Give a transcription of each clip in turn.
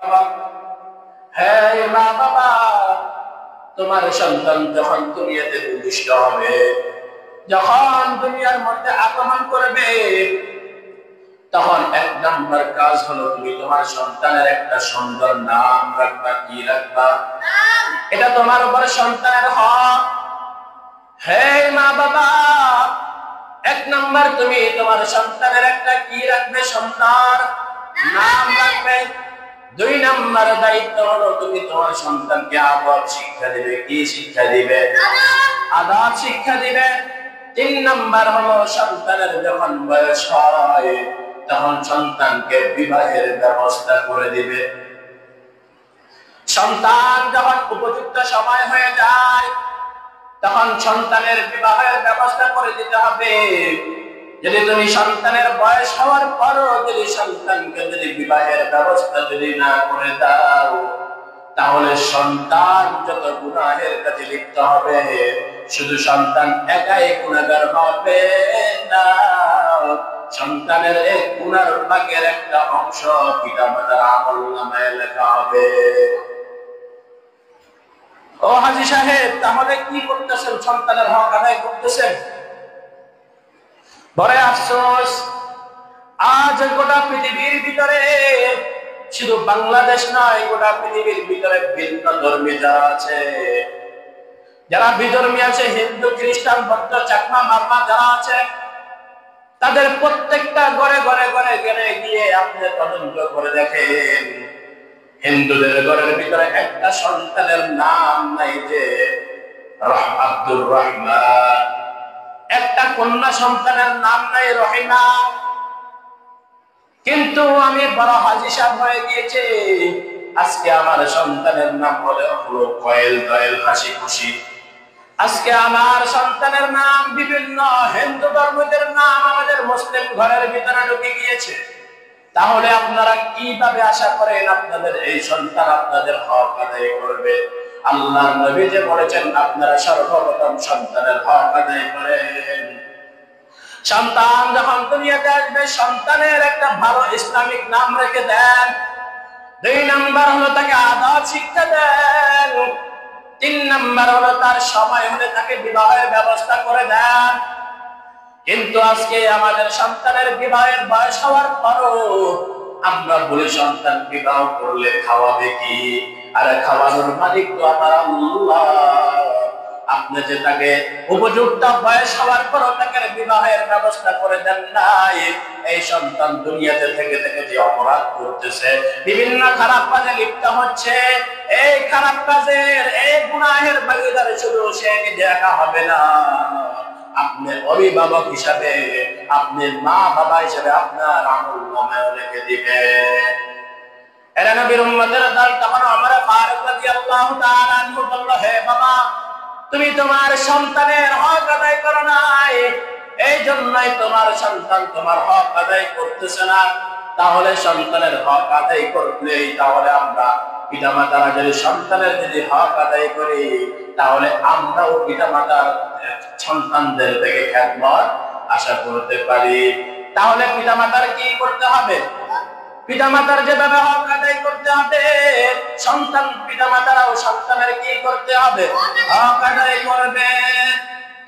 হ্যাঁ মা বাবা, তোমার সন্তান যখন দুনিয়াতে ভূমিষ্ঠ হবে, যখন দুনিয়ার মধ্যে আগমন করবে, তখন এক নম্বর কাজ হলো তুমি তোমার সন্তানের একটা সুন্দর নাম রাখবা। কি রাখবা? এটা তোমার উপর সন্তানের হক। হে মা বাবা, এক নম্বর তুমি তোমার সন্তানের একটা কি রাখবে? সুন্দর নাম রাখবে। দুই নম্বর দায়িত্ব হলো তুমি তোমার সন্তানকে আদব শিক্ষা দিবে। কি শিক্ষা দিবে? আদব শিক্ষা দিবে। তিন নম্বর হলো সন্তানের যখন বয়স হয় তখন সন্তানকে বিবাহের ব্যবস্থা করে দিবে। সন্তান যখন উপযুক্ত সময় হয়ে যায় তখন সন্তানের বিবাহের ব্যবস্থা করে দিতে হবে। যদি তুমি সন্তানের বয়স হওয়ার পরও যদি সন্তানকে যদি বিবাহের ব্যবস্থা যদি না করে দাও, তাহলে সন্তান যত গুনাহের কাজে লিপ্ত হবে, শুধু সন্তান একাই গুনাহগার হবে না, সন্তানের এই গুনার ভাগের একটা অংশ পিতামাতার আমলনামায় লেখা হবে। ও হাজী সাহেব, তাহলে কি করতেছেন? সন্তানের হক আদায় করতেছেন। বড় আফসোস, আজ গোটা পৃথিবীর ভিতরে, শুধু বাংলাদেশ নয়, গোটা পৃথিবীর ভিতরে ভিন্ন ধর্মী যারা আছে, যারা বিধর্মী আছে, হিন্দু, খ্রিস্টান, বৌদ্ধ, চাকমা, মারমা যারা আছে, তাদের প্রত্যেকটা ঘরে ঘরে ঘরে ঘরে গিয়ে আপনি তদন্ত করে দেখেন, হিন্দুদের ঘরের ভিতরে একটা সন্তানের নাম নাই যে আব্দুর রহমান, একটা কন্যা সন্তানের নাম নাই রহিমা। কিন্তু আমি বড় হাজী সাহেব হয়ে গিয়েছে, আজকে আমার সন্তানের নাম হলো কয়েল দয়েল হাসি খুশি। আজকে আমার সন্তানের নাম বিভিন্ন হিন্দু ধর্মীদের নাম আমাদের মুসলিম ঘরের ভিতরে ঢুকে গিয়েছে। তাহলে আপনারা কিভাবে আশা করেন আপনাদের এই সন্তান আপনাদের হক আদায় করবে? আল্লাহর নবী যে বলেছেন আপনারা সর্বপ্রথম সন্তানের হক আদায় করেন। সন্তান যখন দুনিয়াতে আসবে, সন্তানের একটা ভালো ইসলামিক নাম রেখে দেন। দুই নম্বর হলো তাকে আদব শিক্ষা দেন। তিন নম্বর হলো তার সময় হলে তাকে বিবাহের ব্যবস্থা করে দেন। কিন্তু আজকে আমাদের সন্তানের বিবাহের বয়স হওয়ার পরও আমরা বলি সন্তান বিবাহ করলে খাওয়াবে কি? আরে খাওয়ানোর মালিক তো আমার আল্লাহ। আপনি যে তাকে উপযুক্ত বয়স হওয়ার পরও তাকে বিবাহের ব্যবস্থা করে দেন নাই, এই সন্তান দুনিয়াতে থেকে থেকে যে অপরাধ করতেছে, বিভিন্ন খারাপ কাজে লিপ্ত হচ্ছে, এই খারাপ কাজের এই গুনাহের ভাগীদার শুধু সে নিজে একা হবে না, আপনি অভিভাবক হিসাবে, আপনি মা বাবা হিসাবে আপনার আমলনামায় লিখে দিবেন। এরা নবীর উম্মতের দল তখন ওমর ফারুক রাদিয়াল্লাহু তাআলা আনহু বলল, হে বাবা, তুমি তোমার সন্তানের হক আদায় করো নাই, এই জন্যই তোমার সন্তান তোমার হক আদায় করতেছে না। তাহলে সন্তানের হক আদায় করলেই তাহলে আমরা পিতামাতারা যদি সন্তানের যদি হক আদায় করি, তাহলে আমরাও পিতামাতার সন্তানদের থেকে খেদমত আশা করতে পারি। তাহলে পিতামাতার কি করতে হবে? পিতামাতার যেভাবে হক আদায় করতে হবে, সন্তান পিতামাতারাও সন্তানের কি করতে হবে? হক আদায় করবে।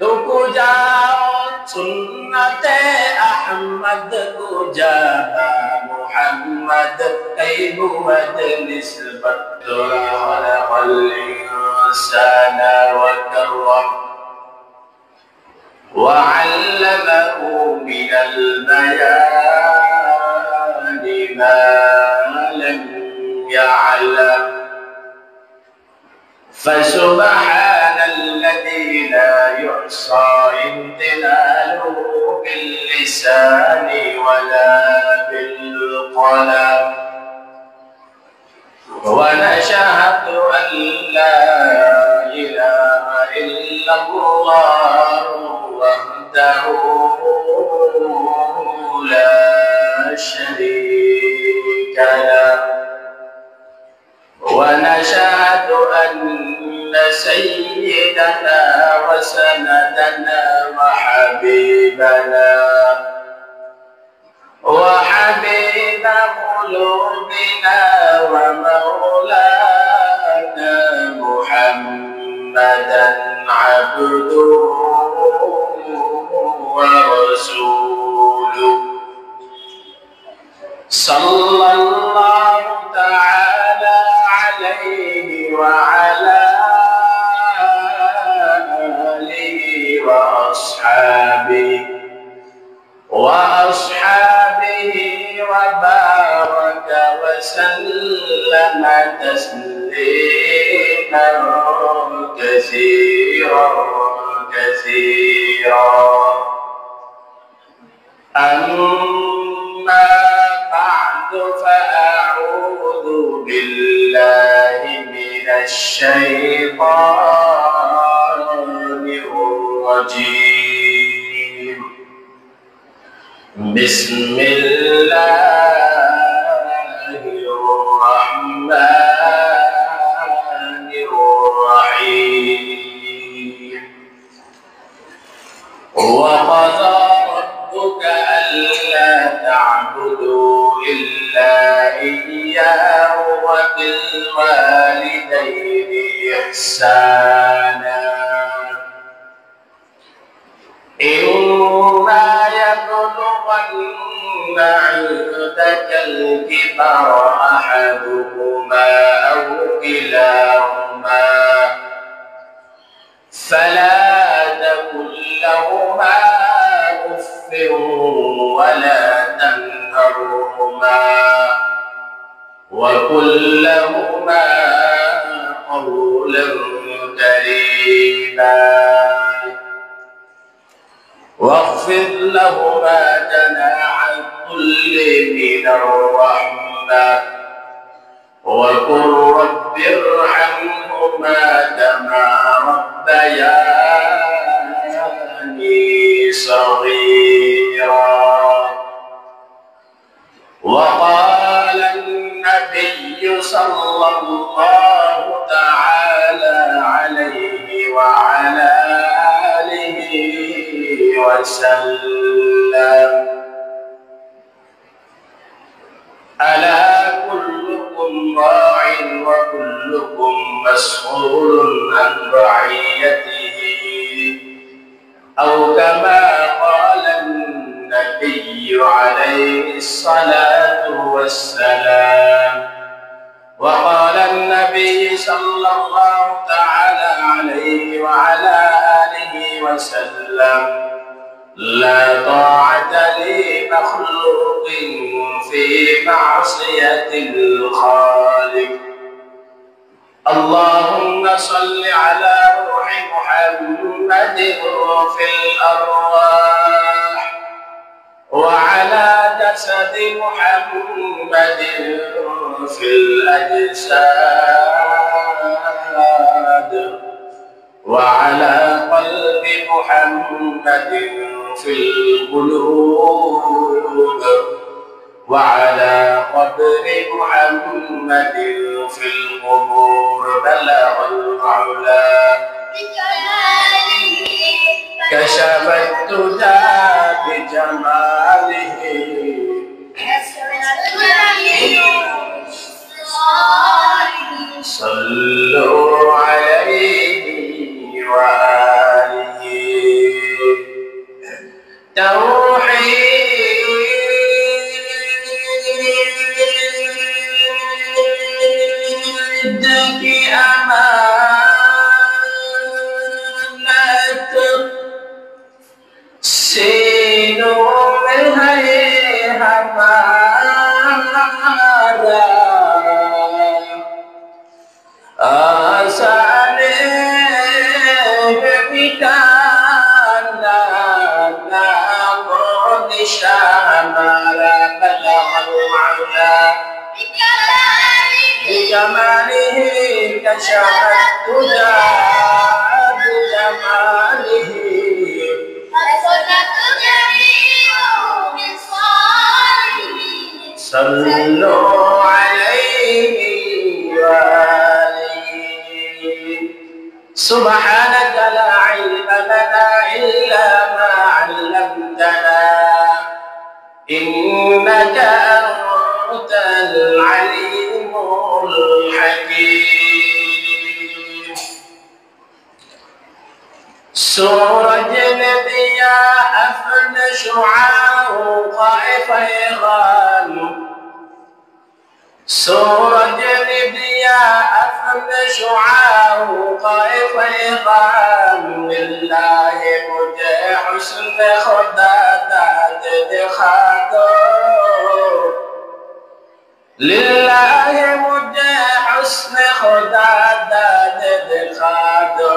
তুকু যাও সুন্নতে আহমদ গুজা মুহাম্মদ কাইবুদ নিসবত আল ইনসানা ওয়া কাররাম وعلمه من البيان ما لم يعلم فسبحان الذي لا يحصى امتلاله باللسان ولا بالقلم ونشهد أن لا إله إلا الله وحده لا شريك له ونشهد أن سيدنا وسندنا وحبيبنا وحبيب قلوبنا وما عبده ورسوله صلى الله تعالى عليه وعلى آله وأصحابه وبارك وسلم تسليما كثيرا أما بعد فأعوذ بالله من الشيطان الرجيم بسم الله الرحمن الرحيم وقضى ربك ألا تعبدوا إلا إياه وبالوالدين إحسانا إما يبلغن عندك الكبر أحدهما أو كلاهما فلا تقل لهما أف ولا تنهرهما وقل لهما قولا كريما واخفض لهما جناح الذل من الرحمة وقل رب ارحمهما كما ربياني صغيرا وقال النبي صلى الله تعالى عليه وعلى آله وسلم ألا كلكم راع وكلكم مسؤول عن رعيته أو كما قال النبي عليه الصلاة والسلام وقال النبي صلى الله تعالى عليه وعلى آله وسلم لا طاعة لمخلوق في معصية الخالق اللهم صل على روح محمد في الأرواح وعلى جسد محمد في الأجساد وعلى قلب محمد في القلوب وعلى قبر محمد في القبور بلغ العلا كشف الدجى بجماله صلوا عليه وآله توحيدك أمانة سينو من هيها مالا آساني بكانا نقود شامالا بلغ العلا بجماله كشف الدجى بجماله صلوا عليه وآله سبحانك لا علم لنا إلا ما علمتنا إنك أنت العليم الحكيم सूरज ने दिया अपने शुआओ ख़ैफ़-ए-ख़ान, सूरज ने दिया अपने शुआओ ख़ैफ़-ए-ख़ान, लिल्लाहि मुझे हुस्न खुदा दाद दिखा दो, लिल्लाहि मुझे हुस्न खुदा दाद दिखा दो।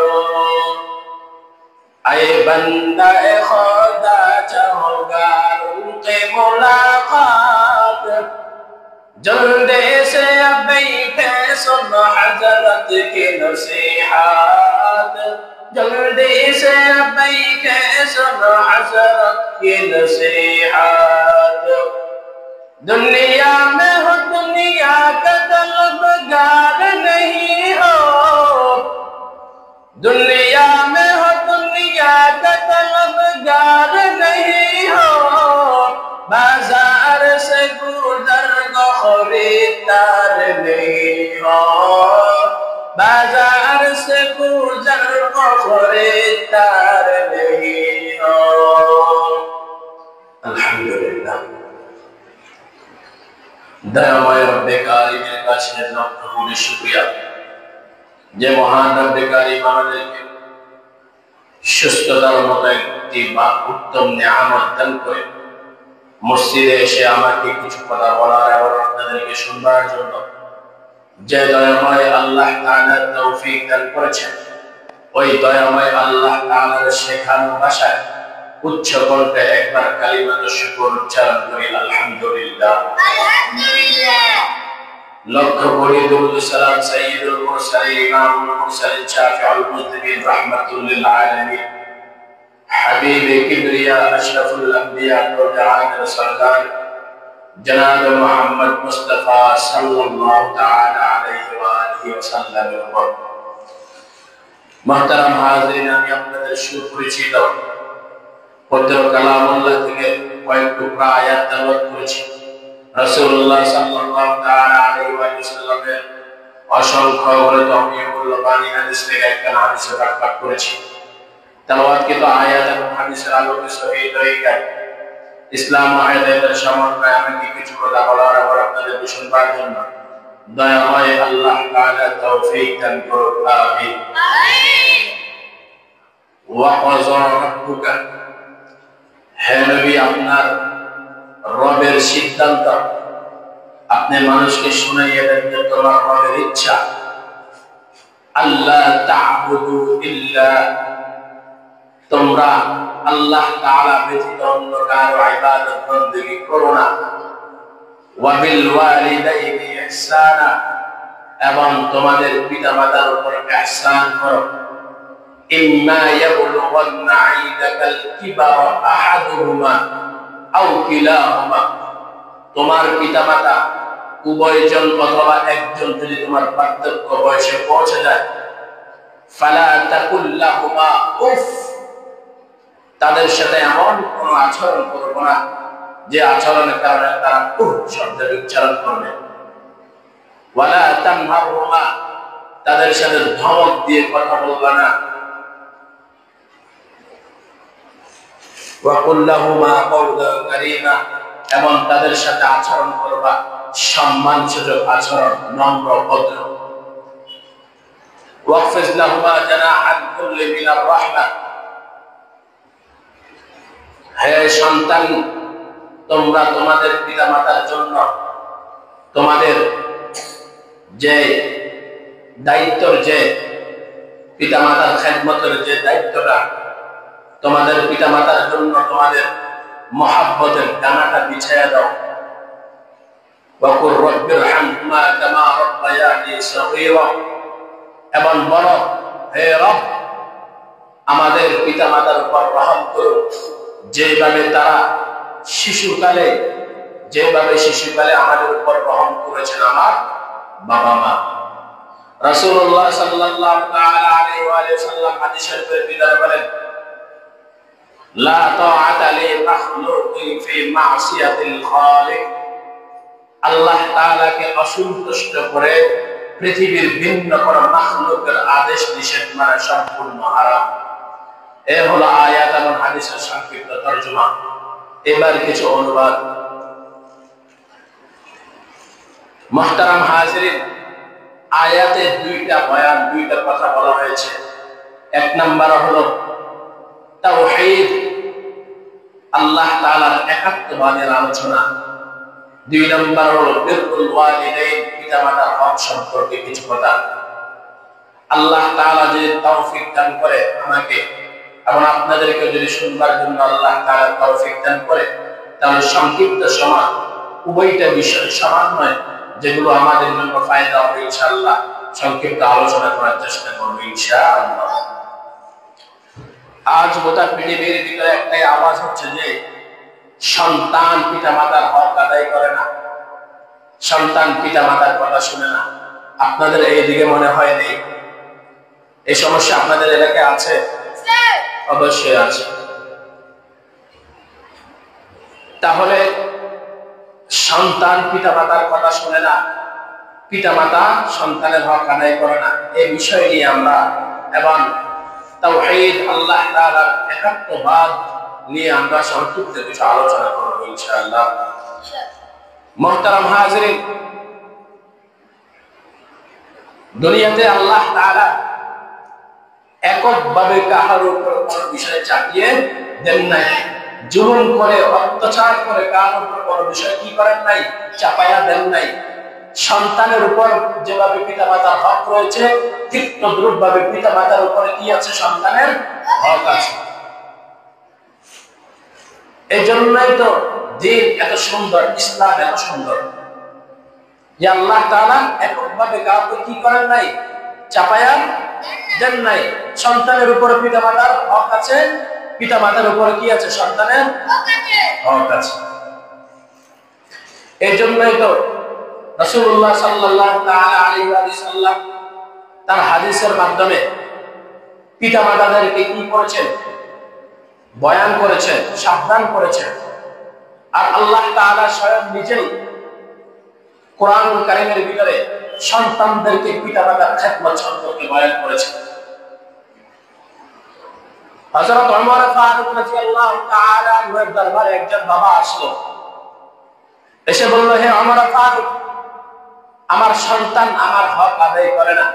ऐ बंदा ए खुदा चाहोगा उनके मुलाकात, जल्दी से बैठे सुन हज़रत की नसीहत, जल्दी से बैठे सुन हज़रत की नसीहत। दुनिया में हो दुनिया का तलबगार नहीं हो, दुनिया में हो दुनिया का तलबगार नहीं हो, बाजार से गुजर को खरीदार नहीं हो, बाजार से गुजर को खरीदार नहीं हो। अल्हम्दुलिल्लाह, दयामय रब्बे कारीमेর কাছে লক্ষ কোটি শুকরিয়া যে মহান রব্বে কারীম আমাদেরকে সুস্থতার মতো একটি বা উত্তম নিয়ামত দান করে মসজিদে এসে আমাকে কিছু কথা বলার এবং আপনাদেরকে শুনবার জন্য যে দয়াময় আল্লাহ তাআলা তৌফিক দান করেছেন, ওই দয়াময় আল্লাহ তাআলার শেখানো ভাষায় উচ্চ কণ্ঠে একবার কালিমাতুশ শুকর উচ্চারণ করি আলহামদুলিল্লাহ। লক্ষ কোটি দুরূদ সালাম সাইয়্যিদুল মুরসালিন ইমামুল মুরসালিন শাফিউল মুজনিবিন রাহমাতুল লিল আলামিন হাবিবে কিবরিয়া আশরাফুল আম্বিয়া ওয়া জাহানের সরদার জনাব মুহাম্মদ মুস্তাফা সাল্লাল্লাহু তাআলা আলাইহি ওয়া আলিহি ওয়াসাল্লামের উপর। মুহতারাম হাজিরিন, আমি আপনাদের সুপরিচিত পবিত্র কালামুল্লাহ থেকে কয়েক টুকরা আয়াত তেলাওয়াত করেছি। রাসূলুল্লাহ সাল্লাল্লাহু তাআলা আলাইহি ওয়াসাল্লামের অসংখ্য মূল্যবান হাদিস থেকে একটা হাদিস পাঠ করেছি। তেলাওয়াতকৃত আয়াত এবং হাদিসের আলোকে সহিহ তরিকায় ইসলাম ও হেদায়েতের সমন্বয়ে আমি কিছু কথা বলার এবং আপনাদের শুনবার জন্য দয়াময় আল্লাহ তাআলা তৌফিক দান করুন, আমিন। ওয়া ক্বাযা রাব্বুকা, হে নবী, আপনার রবের সিদ্ধান্ত আপনি মানুষকে শুনাইয়া দেন যে তোমার রবের ইচ্ছা আল্লাহ তা'বুদু ইল্লা, তোমরা আল্লাহ তাআলা ব্যতীত অন্য কারো ইবাদত বন্দেগী করো না। ওয়া বিল ওয়ালিদাইনি ইহসানা, এবং তোমাদের পিতামাতার উপর ইহসান করো। ইম্মা ইয়াবলুগান্না ইনদাকাল কিবারা আহাদুহুমা আও কিলাহুমা, তোমার পিতামাতা উভয়জন অথবা একজন যদি তোমার বার্ধক্য বয়সে পৌঁছে যায়, ফালা তাকুল লাহুমা উফ, তাদের সাথে এমন কোন আচরণ করবো না যে আচরণের কারণে তারা উফ শব্দের উচ্চারণ করবে। ওয়ালা তানহারহুমা, তাদের সাথে ধমক দিয়ে কথা বলবা না। ওয়া কুল লাহুমা কাওলান কারীমা, এবং তাদের সাথে আচরণ করবা সম্মানসূচক আচরণ, নম্র ভদ্র। ওয়াকফিজ লাহুমা জানাহাল কুল্লি মিনার রাহমা, হে সন্তান, তোমরা তোমাদের পিতামাতার জন্য তোমাদের যে দায়িত্বর, যে পিতামাতার খেদমতের যে দায়িত্বটা, তোমাদের পিতামাতার জন্য তোমাদের মহাব্বতের ডানাটা বিছায়া দাও। ওয়াকুর রব্বিরহামহুমা কামা রাব্বায়ানি সগীরা, এবং বলো, হে রব, আমাদের পিতামাতার উপর রহম করো যেভাবে তারা শিশুকালে আমাদের উপর রহম করেছেন আমার বাবা মা। রাসূলুল্লাহ সাল্লাল্লাহু তাআলা আলাইহি ওয়া সাল্লাম হাদিস শরীফের ভিতরে বলেন, লা তাআতা লি মাখলুকিন ফি মা'সিয়াতিল খালিক, আল্লাহ তাআলাকে অসন্তুষ্ট করে পৃথিবীর ভিন্ন কোন মাখলুকের আদেশ নিষেধ মানা সম্পূর্ণ হারাম। এ হলো আয়াত এবং হাদিসের সংক্ষিপ্ত তরজমা। এবার কিছু অনুবাদ। মুহতারাম হাজিরিন, আয়াতে দুইটা বয়ান, দুইটা কথা বলা হয়েছে। এক নাম্বার হলো তাওহীদ, আল্লাহ তাআলার একাত্মবাদের আলোচনা। দুই নাম্বার হলো বিররুল ওয়ালিদাইন, পিতামাতার হক সম্পর্কে কিছু কথা। আল্লাহ তাআলা যে তৌফিক দান করে আমাকে এবং আপনাদেরকে যদি শুনবার জন্য আল্লাহ তাআলা তৌফিক দান করে, তাহলে সংক্ষিপ্ত সময় উভয়টা বিষয় সমান নয়, যেগুলো আমাদের জন্য ফায়দা হবে ইনশাআল্লাহ সংক্ষিপ্ত আলোচনা করার চেষ্টা করব ইনশাআল্লাহ। আজ গোটা পৃথিবীর ভিতরে একটাই আওয়াজ হচ্ছে যে সন্তান পিতামাতার হক আদায় করে না, সন্তান পিতামাতার কথা শুনে না। আপনাদের এইদিকে মনে হয় নেই? এই সমস্যা আপনাদের এলাকায় আছে? অবশ্যই আছে। তাহলে সন্তান পিতামাতার কথা শুনে না, পিতামাতা সন্তানের হক আদায় করে না, এই বিষয় নিয়ে আমরা এবং তাওহীদ, আল্লাহ তাআলার একাত্মবাদ নিয়ে আমরা সংক্ষিপ্ত কিছু আলোচনা করব ইনশাআল্লাহ। মুহতারাম হাজিরিন, দুনিয়াতে আল্লাহ তাআলা এককভাবে কাহার উপর কোন বিষয় চাপিয়ে দেন নাই, জুলুম করে অত্যাচার করে কাহার উপর কোন বিষয় কি করেন নাই, চাপায়া দেন নাই। সন্তানের উপর যেভাবে পিতামাতার হক রয়েছে, ঠিক তদ্রূপ ভাবে পিতামাতার উপরে কি আছে? সন্তানের হক আছে। এই জন্যই তো দিন এত সুন্দর, ইসলাম এত সুন্দর, যে আল্লাহ তাআলা এককভাবে কাউকে কি করেন নাই, চাপায়া দেন নাই। সন্তানের উপরে পিতামাতার হক আছে, পিতামাতার উপরে কি আছে? সন্তানের হক আছে। এই জন্যই তো রাসূলুল্লাহ সাল্লাল্লাহু তাআলা আলাইহি ওয়াসাল্লাম তার হাদিসের মাধ্যমে পিতামাতাদেরকে কি করেছেন? বয়ান করেছেন, সাবধান করেছেন। আর আল্লাহ তাআলা স্বয়ং নিজেই কোরআনুল কারীমের ভিতরে সন্তানদেরকে পিতামাতার খেদমত সম্পর্কে বয়ান করেছেন। হযরত ওমর ফারুক রাদিয়াল্লাহু তাআলা আনহুর দরবারে একজন বাবা আসলো, এসে বলল, হে ওমর ফারুক, আমার সন্তান আমার হক আদায় করে না।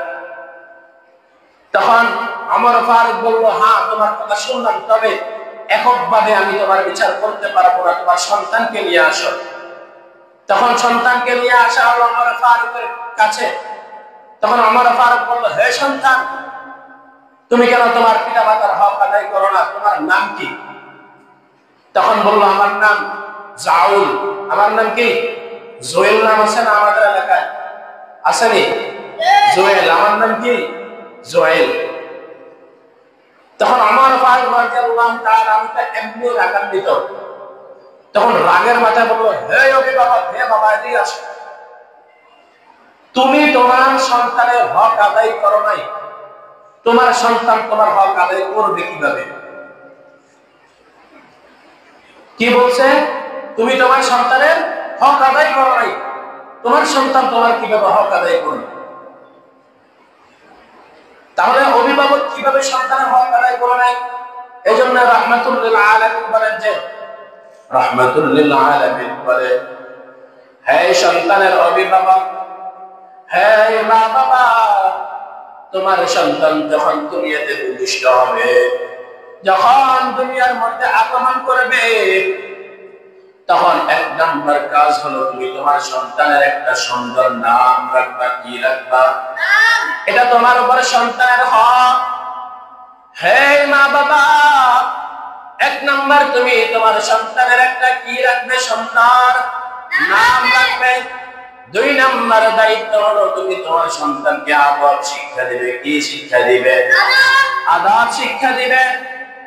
তখন ওমর ফারুক বলল, হ্যাঁ তোমার কথা শুনলাম, তবে এককভাবে আমি তোমার বিচার করতে পারবো না, তোমার সন্তানকে নিয়ে আসো। তখন সন্তানকে নিয়ে আসা হলো ওমর ফারুকের কাছে। তখন ওমর ফারুক বলল, হে সন্তান, তুমি কেন তোমার পিতামাতার হক আদায় করো না? তোমার নাম কি? তখন বলল, আমার নাম জাউল। আমার নাম কি? জুয়েল নাম আছে না আমাদের এলাকায়? আসেনি? জুয়েল। আমার নাম কি? জুয়েল। তখন ওমর ফারুক রাদিয়াল্লাহু তাআলা আনহু এমনি রাগান্বিত। তখন রাগের মাথায় বলল, হে অভিভাবক, হে বাবা, এদিকে আসো। তুমি তোমার সন্তানের হক আদায় করো নাই, তোমার সন্তান তোমার হক আদায় করবে কিভাবে? কি বলছে? তুমি তোমার সন্তানের হক আদায় করো নাই, তোমার সন্তান তোমার কিভাবে হক আদায় করবে? তাহলে অভিভাবক কিভাবে সন্তানের হক আদায় করে নাই? এই জন্য রাহমাতুল লিল আলামিন বলেন যে, রাহমাতুল লিল আলামিন বলে, হে সন্তানের অভিভাবক, হে মা বাবা, তোমার সন্তান যখন দুনিয়াতে ভূমিষ্ঠ হবে, যখন দুনিয়ার মধ্যে আগমন করবে, তখন এক নাম্বার কাজ হলো তুমি তোমার সন্তানের একটা সুন্দর নাম রাখবা। কি রাখবা? এটা তোমার উপরে সন্তানের হক। হে মা বাবা, এক নাম্বার তুমি তোমার সন্তানের একটা কি রাখবে? সুন্দর নাম রাখবে। দুই নাম্বার দায়িত্ব হলো তুমি তোমার সন্তানকে আদব শিক্ষা দিবে। কি শিক্ষা দিবে? আদব শিক্ষা দিবে।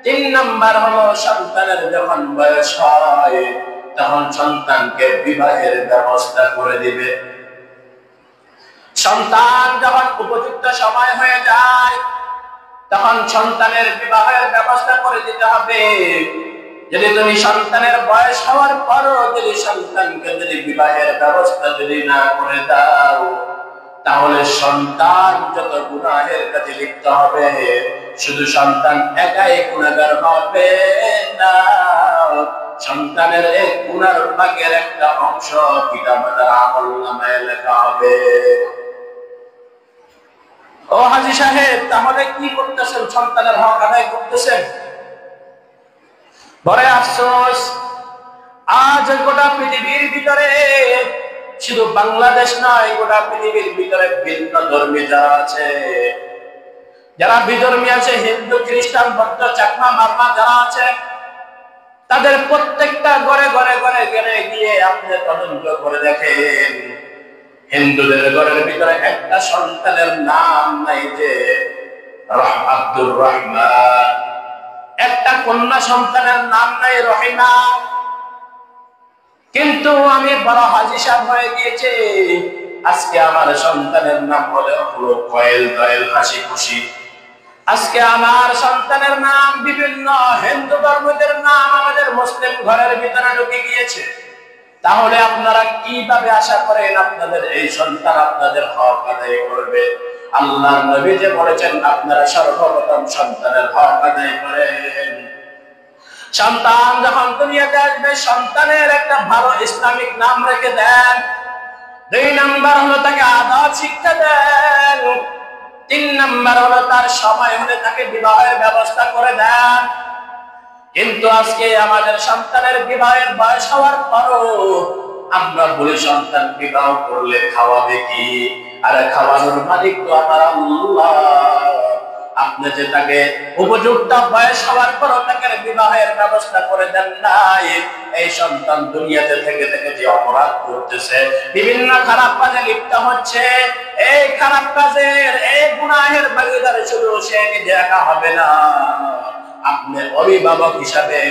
তিন নাম্বার হলো সন্তানের যখন বয়স হয়, তখন সন্তানকে বিবাহের ব্যবস্থা করে দিবে। সন্তান যখন উপযুক্ত সময় হয়ে যায়, তখন সন্তানের বিবাহের ব্যবস্থা করে দিতে হবে। যদি তুমি সন্তানের বয়স হওয়ার পরও যদি সন্তানকে যদি বিবাহের ব্যবস্থা যদি না করে দাও, তাহলে সন্তান যত গুনাহের কাজে লিপ্ত হবে, শুধু সন্তান একাই গুনাহগার হবে না, সন্তানের এই গুনার ভাগের একটা অংশ পিতামাতার আমলনামায় লেখা হবে। ও হাজী সাহেব, তাহলে কি করতেছেন? সন্তানের হক আদায় করতেছেন? বড় আফসোস, আজ গোটা পৃথিবীর ভিতরে, শুধু বাংলাদেশ নয়, গোটা পৃথিবীর ভিতরে ভিন্ন ধর্মী যারা আছে, যারা বিধর্মী আছে, হিন্দু, খ্রিস্টান, বৌদ্ধ, চাকমা, মারমা যারা আছে, তাদের প্রত্যেকটা ঘরে ঘরে ঘরে ঘরে গিয়ে আপনি তদন্ত করে দেখেন, হিন্দুদের ঘরের ভিতরে একটা সন্তানের নাম নাই যে আব্দুর রহমান, একটা কন্যা সন্তানের নাম নাই রহিমা। কিন্তু আমি বড় হাজী সাহেব হয়ে গিয়েছি, আজকে আমার সন্তানের নাম হলো কয়েল দয়েল হাসি খুশি। আজকে আমার সন্তানের নাম বিভিন্ন হিন্দু ধর্মীদের নাম আমাদের মুসলিম ঘরের ভিতরে ঢুকে গিয়েছে। তাহলে আপনারা কিভাবে আশা করেন আপনাদের এই সন্তান আপনাদের হক আদায় করবে? আল্লাহর নবী যে বলেছেন আপনারা সর্বপ্রথম সন্তানের হক আদায় করেন। সন্তান যখন দুনিয়াতে আসবে, সন্তানের একটা ভালো ইসলামিক নাম রেখে দেন। 2 নাম্বার হলো তাকে আদব শিক্ষা দেন। 3 নাম্বার হলো তার সময় হলে তাকে বিবাহের ব্যবস্থা করে দেন। কিন্তু আজকে আমাদের সন্তানের বিবাহের বয়স হওয়ার পরও আমরা বলি সন্তান বিবাহ করলে খাওয়াবে কি? আরে খাওয়ানোর মালিক তো আমার আল্লাহ। আপনি যে তাকে উপযুক্ত বয়স হওয়ার পরও তাকে বিবাহের ব্যবস্থা করে দেন নাই, এই সন্তান দুনিয়াতে থেকে থেকে যে অপরাধ করতেছে, বিভিন্ন খারাপ কাজে লিপ্ত হচ্ছে, এই খারাপ কাজের এই গুনাহের ভাগীদার শুধু সে দেখা হবে না, আপনি অভিভাবক হিসাবে,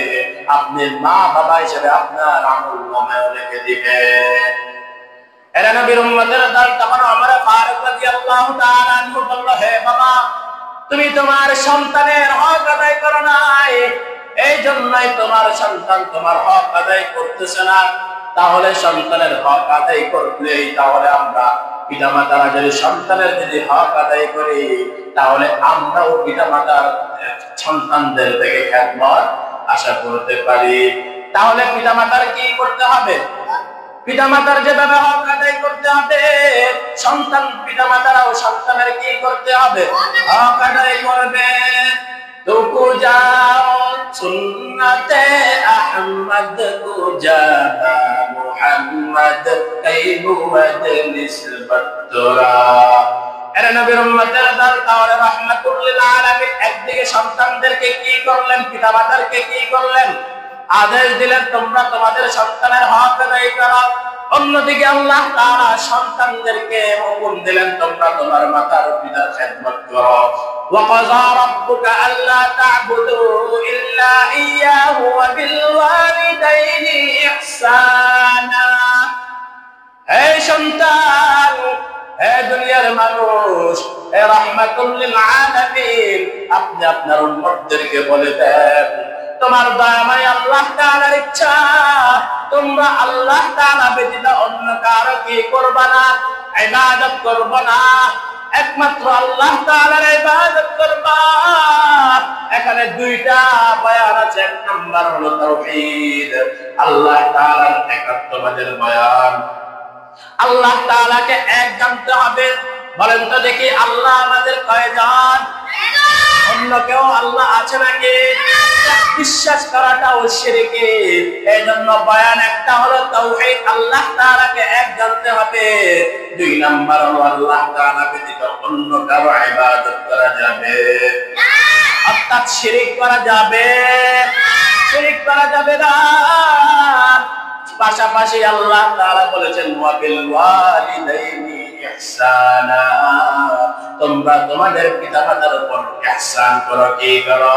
আপনি মা বাবা হিসাবে আপনার আমলনামায় লিখে দিবেন। এরা নবীর উম্মতের দল তখন ওমর ফারুক রাদিয়াল্লাহু তাআলা আনহু বলল, হে বাবা, তুমি তোমার সন্তানের হক আদায় করো নাই, এই জন্যই তোমার সন্তান তোমার হক আদায় করতেছে না। তাহলে সন্তানের হক আদায় করলেই তাহলে আমরা পিতামাতারা যদি সন্তানের যদি হক আদায় করি, তাহলে আমরাও পিতামাতার সন্তানদের থেকে খেদমত আশা করতে পারি। তাহলে পিতামাতার কি করতে হবে? পিতামাতার যেভাবে হক আদায় করতে হবে, সন্তান পিতামাতারাও সন্তানের কি করতে হবে? হক আদায় করবে। তুকু যাও সুন্নতে আহমদ কুজাবা মুহাম্মদ কাইবুদ নিসবত তোরা। এরা নবীর উম্মতের দল, তাহলে রাহমাতুল লিল আলামিন একদিকে সন্তানদেরকে কি করলেন? পিতামাতারকে কি করলেন? আদেশ দিলেন তোমরা তোমাদের সন্তানের হক আদায় করো। অন্যদিকে আল্লাহ তাআলা সন্তানদেরকে হুকুম দিলেন তোমরা তোমার মাতা পিতার খেদমত করো। ওয়া ক্বাযা রাব্বুকা আল্লা তা'বুদু ইল্লা ইয়্যাহু ওয়া বিল ওয়ালিদাইনি ইহসানা। হে সন্তান, হে দুনিয়ার মানুষ, হে রাহমাতুল লিল আলামিন, আপনি আপনার উম্মতদেরকে বলে দেন তোমার দয়াময় আল্লাহ তাআলার ইচ্ছা তোমরা আল্লাহ তাআলা ব্যতীত অন্য কারো কি করবা না? ইবাদত করবা না, একমাত্র আল্লাহ তাআলার ইবাদত করবা। এখানে 2টা বয়ান আছে। 1 নাম্বার হলো তাওহীদ, আল্লাহ তাআলার একাত্মবাদের বয়ান। আল্লাহ তাআলাকে এক জানতে হবে। বলেন তো দেখি, আল্লাহ আমাদের কয়জন? অন্য কেউ আল্লাহ আছে নাকি? বিশ্বাস করাটাও শিরক। এইজন্য বয়ান একটা হলো তাওহীদ, আল্লাহ তাআলাকে এক জানতে হবে। 2 নাম্বার হলো আল্লাহ তাআলা ব্যতীত অন্য কারো ইবাদত করা যাবে না, অর্থাৎ শিরক করা যাবে, শিরক করা যাবে না। পাশাপাশি আল্লাহ তাআলা বলেছেন ওয়া বিল ওয়ালিদাইনি ইহসানা, তোমরা তোমাদের পিতামাতার উপর ইহসান করো। কি করো?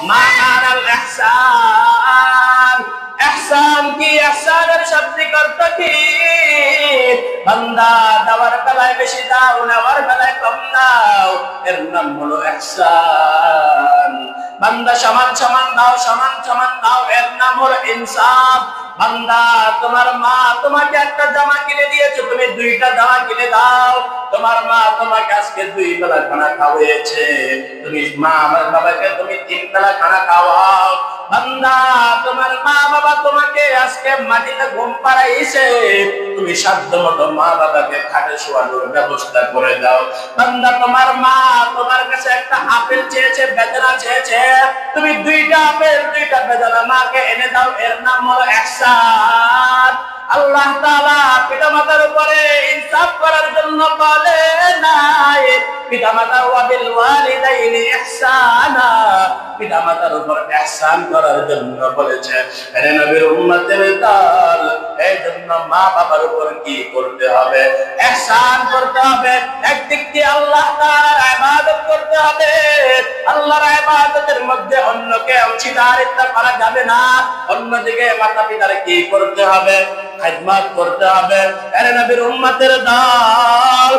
মানাল ইহসান, ইহসান কি? ইহসানের শাব্দিক অর্থ কি? বান্দা দেওয়ার বেলায় বেশি দাও, নেওয়ার বেলায় কম দাও, এর নাম হলো ইহসান। বান্দা সমান সমান দাও, সমান সমান দাও, এর নাম হলো ইনসাফ। বান্দা তোমার মা তোমাকে একটা জামা কিনে দিয়েছে, তুমি দুইটা জামা কিনে দাও। তোমার মা তোমাকে আজকে 2 বেলা খানা খাওয়াইছে, তুমি মা বাবাকে তুমি 3 বেলা খানা খাওয়াও। বান্দা তোমার মা বাবা তোমাকে আজকে মাটিতে ঘুম পাড়াইছে, তুমি সাধ্যমতো মা বাবাকে খাটে শোয়ানোর ব্যবস্থা করে দাও। বান্দা তোমার মা তোমার কাছে একটা আপেল চেয়েছে, বেদানা চেয়েছে, তুমি 2টা আপেল 2টা বেদানা মাকে এনে দাও। এর নাম হলো ইহসান। আল্লাহ তাআলা পিতামাতার উপরে ইনসাফ করার জন্য বলে নাই, পিতামাতা ওয়া বিল ওয়ালিদাইনি ইহসানা, পিতামাতার উপর ইহসান করার জন্য বলেছে। আরে নবীর উম্মতের দল, এই জন্য মা বাবার উপর কি করতে হবে? ইহসান করতে হবে। একদিক দিয়ে আল্লাহ তাআলার ইবাদত করতে হবে, আল্লাহর ইবাদতের মধ্যে অন্যকে অংশীদারিত্ব করা যাবে না। অন্যদিকে মাতা পিতার কি করতে হবে? খিদমত করতে হবে। আরে নবীর উম্মতের দল,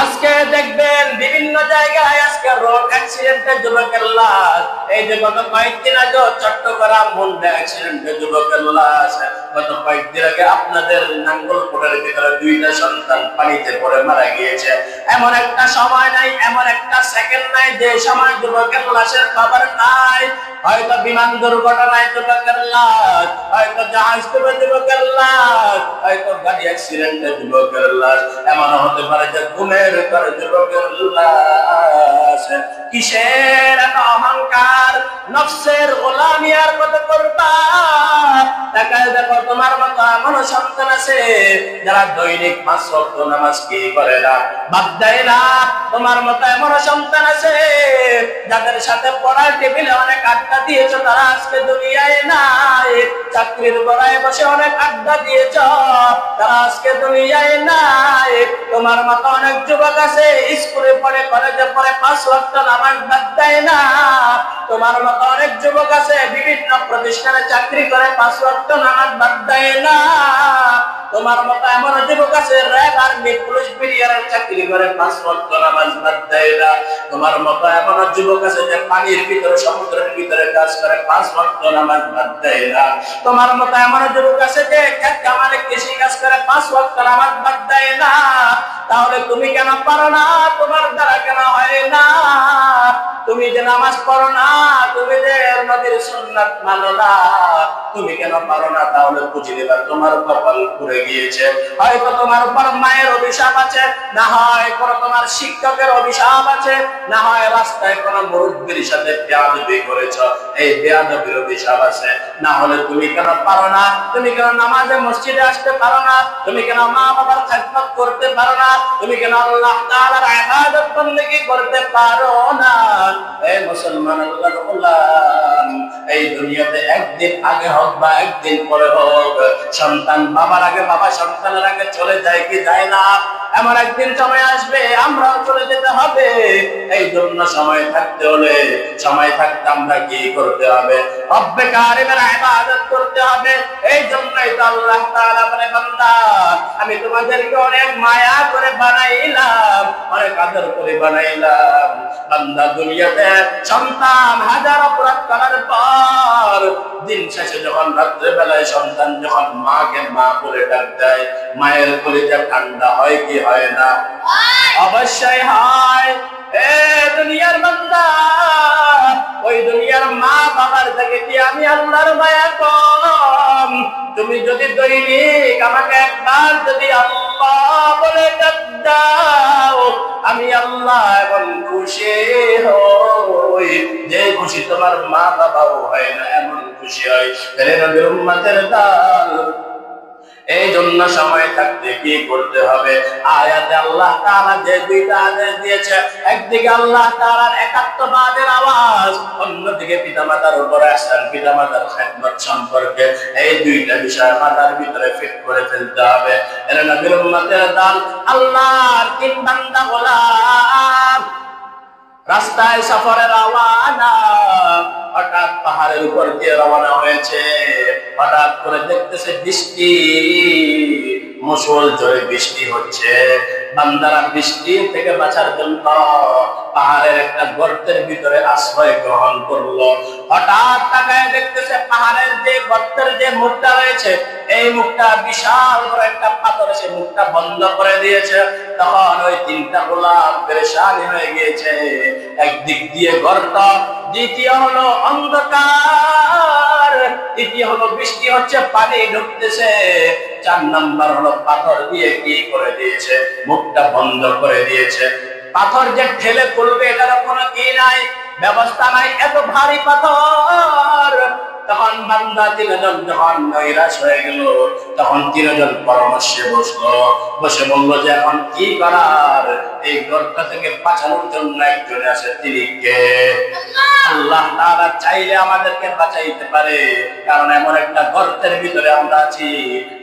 আজকে দেখবেন বিভিন্ন জায়গায় আজকে রোড অ্যাক্সিডেন্টে যুবকের লাশ। এই যে গত কয়েকদিন আগে চট্টগ্রাম মুন্ডা অ্যাক্সিডেন্টে যুবকের লাশ, গত কয়েকদিন আগে আপনাদের নাঙ্গলকোটের ভিতরে 2টা সন্তান পানিতে পড়ে মারা গিয়েছে। এমন একটা সময় নাই, এমন একটা সেকেন্ড নাই যে সময় যুবকের লাশের খবর নাই। হয়তো বিমান দুর্ঘটনায় যুবকের লাশ, হয়তো জাহাজ ডুবে যুবকের লাশ, হয়তো গাড়ি অ্যাক্সিডেন্টে যুবকের লাশ। এমন হতে পারে যে ঘুমের করে যুবকের লাশ। কিসের এত অহংকার? নফসের গোলামি আর কত করবা? তাকায় দেখো, তোমার মতো এমন সন্তান আছে যারা দৈনিক 5 ওয়াক্ত নামাজ কি করে না, বাদ দেয় না। তোমার মতো এমন সন্তান আছে যাদের সাথে পড়ার টেবিলে অনেক আড্ডা দিয়েছো, তারা আজকে দুনিয়ায় নাই। চাকরির গড়ায় বসে অনেক আড্ডা দিয়েছ, তারা আজকে দুনিয়ায় নাই। তোমার মতো অনেক যুবক আছে স্কুলে পড়ে, কলেজে পড়ে, 5 ওয়াক্ত নামাজ বাদ দেয় না। তোমার মতো অনেক যুবক আছে বিভিন্ন প্রতিষ্ঠানে চাকরি করে, 5 ওয়াক্ত নামাজ বাদ দেয় না। তোমার মতো এমন যুবক আছে র্যাব, আর্মি, পুলিশ, বিডিআর চাকরি করে, 5 ওয়াক্ত নামাজ বাদ দেয় না। তোমার মতো এমন যুবক আছে যে পানির ভিতরে, সমুদ্রের ভিতরে কাজ করে, 5 ওয়াক্ত নামাজ বাদ দেয় না। তোমার মতো এমন যুবক আছে যে ক্ষেত খামারে কৃষি কাজ করে, 5 ওয়াক্ত নামাজ বাদ দেয় না। তাহলে তুমি কেন পারো না? তোমার দ্বারা কেন হয় না? তুমি যে নামাজ পড়ো না, তুমি যে নবীর সুন্নাত মানো না, তুমি কেন পারো না? তাহলে বুঝে নিবা তোমার কপাল পুড়ে গিয়েছে। হয়তো তোমার উপর মায়ের অভিশাপ আছে, না হয় কোনো তোমার শিক্ষকের অভিশাপ আছে, না হয় রাস্তায় কোনো মুরব্বির সাথে বেয়াদবি করেছ, এই বেয়াদবির অভিশাপ আছে। না হলে তুমি কেন পারো না? তুমি কেন নামাজে মসজিদে আসতে পারো না? তুমি কেন মা বাবার খিদমত করতে পারো না? তুমি কেন আল্লাহ তাআলার ইবাদত বন্দেগী করতে পারো না? এই মুসলমান আল্লাহর গোলাম, এই দুনিয়াতে একদিন আগে হোক বা একদিন পরে হোক, সন্তান বাবার আগে, বাবা সন্তানের আগে চলে যায় কি যায় না? এমন একদিন সময় আসবে আমরাও চলে যেতে হবে। এই জন্য সময় থাকতে হলে, সময় থাকতে আমরা কি করতে হবে? রব্বে কারিমের ইবাদত করতে হবে। এই জন্যই তো আল্লাহ তাআলা বলে, বান্দা আমি তোমাদেরকে অনেক মায়া করে বানাইলাম, অনেক আদর করে বানাইলাম। বান্দা দুনিয়াতে সন্তান হাজার অপরাধ করার পর দিন শেষে যখন রাত্রে বেলায় সন্তান যখন মাকে মা বলে ডাক দেয়, মায়ের কলিজা ঠান্ডা হয় কি হয় না? অবশ্যই হয়। এ দুনিয়ার বান্দা, ওই দুনিয়ার মা বাবার থেকে কি আমি আল্লাহর মায়া কম? তুমি যদি দৈনিক আমাকে একবার যদি আল্লাহ বলে ডাক দাও, আমি আল্লাহ এমন খুশি হই যে খুশি তোমার মা বাবাও হয় না, এমন খুশি হয়। নবীর উম্মতের দল, এই জন্য সময় থাকতে কি করতে হবে? আয়াতে আল্লাহ তাআলা যে 2টা আদেশ দিয়েছে, একদিকে আল্লাহ তাআলার একাত্মবাদের আওয়াজ, অন্যদিকে পিতামাতার উপর ইহসান, পিতামাতার খিদমত সম্পর্কে এই 2টা বিষয় মাথার ভিতরে ফিট করে ফেলতে হবে। এর নবীর উম্মতের দল, আল্লাহর 3 বান্দা গোলাম রাস্তায় সফরে রওনা, হঠাৎ পাহাড়ের উপর দিয়ে রওনা হয়েছে। হঠাৎ করে দেখতেছে বৃষ্টি, মুষল জোরে বৃষ্টি হচ্ছে। বান্দারা বৃষ্টি থেকে বাঁচার জন্য পাহাড়ের একটা গর্তের ভিতরে আশ্রয় গ্রহণ করলো। হঠাৎ তাকায় দেখতেছে পাহাড়ের যে গর্তের যে মুখটা রয়েছে, এই মুখটা বিশাল বড় একটা পাথর এসে মুখটা বন্ধ করে দিয়েছে। তখন ওই তিনটা গোলাম পেরেশানি হয়ে গিয়েছে। একদিক দিয়ে গর্ত, দ্বিতীয় হলো অন্ধকার, তৃতীয় হলো বৃষ্টি হচ্ছে, পানি ঢুকতেছে, 4 নাম্বার হলো পাথর দিয়ে কি করে দিয়েছে, মুখটা বন্ধ করে দিয়েছে। পাথর যে ঠেলে খুলবে এটার কোনো কি নাই, ব্যবস্থা নাই, এত ভারী পাথর। তখন বান্দা 3 জন যখন নৈরাশ হয়ে গেল, তখন 3 জন পরামর্শে বসলো, বসে বললো যে এখন কি করার, এই গর্ত থেকে বাঁচানোর জন্য একজন আছে, তিনি কে? আল্লাহ তাআলা চাইলে আমাদেরকে বাঁচাইতে পারে, কারণ এমন একটা গর্তের ভিতরে আমরা আছি,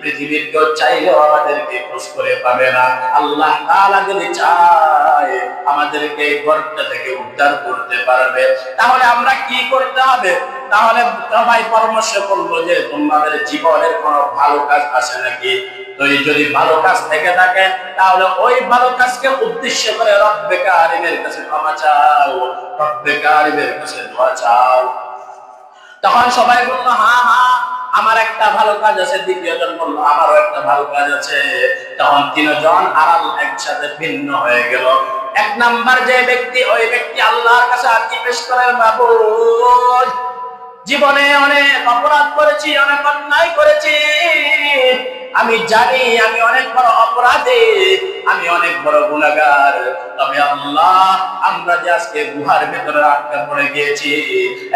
পৃথিবীর কেউ চাইলেও আমাদেরকে খোঁজ করে পাবে না। আল্লাহ তাআলা যদি চায় আমাদেরকে এই গর্ত থেকে উদ্ধার করতে পারবে। তাহলে আমরা কি করতে হবে? তাহলে সবাই পরামর্শ করবো যে তোমাদের জীবনের কোনো ভালো কাজ আছে নাকি? তো যদি ভালো কাজ থেকে থাকে তাহলে ওই ভালো কাজকে উদ্দেশ্য করে রব্বে কারিমের কাছে ক্ষমা চাও, রব্বে কারিমের কাছে দোয়া চাও। তখন সবাই বললো হ্যাঁ হ্যাঁ আমার একটা ভালো কাজ আছে। দ্বিতীয় জন বললো আমারও একটা ভালো কাজ আছে। তখন 3 জন আড়াল একসাথে ভিন্ন হয়ে গেল। 1 নাম্বার যে ব্যক্তি, ওই ব্যক্তি আল্লাহর কাছে আরজি পেশ করে, মাবুদ জীবনে অনেক অপরাধ করেছি, অনেক অন্যায় করেছি, আমি জানি আমি অনেক বড় অপরাধী, আমি অনেক বড় গুনাহগার। তবে আল্লাহ আমরা যে আজকে গুহার ভেতরে আটকা পড়ে গিয়েছি,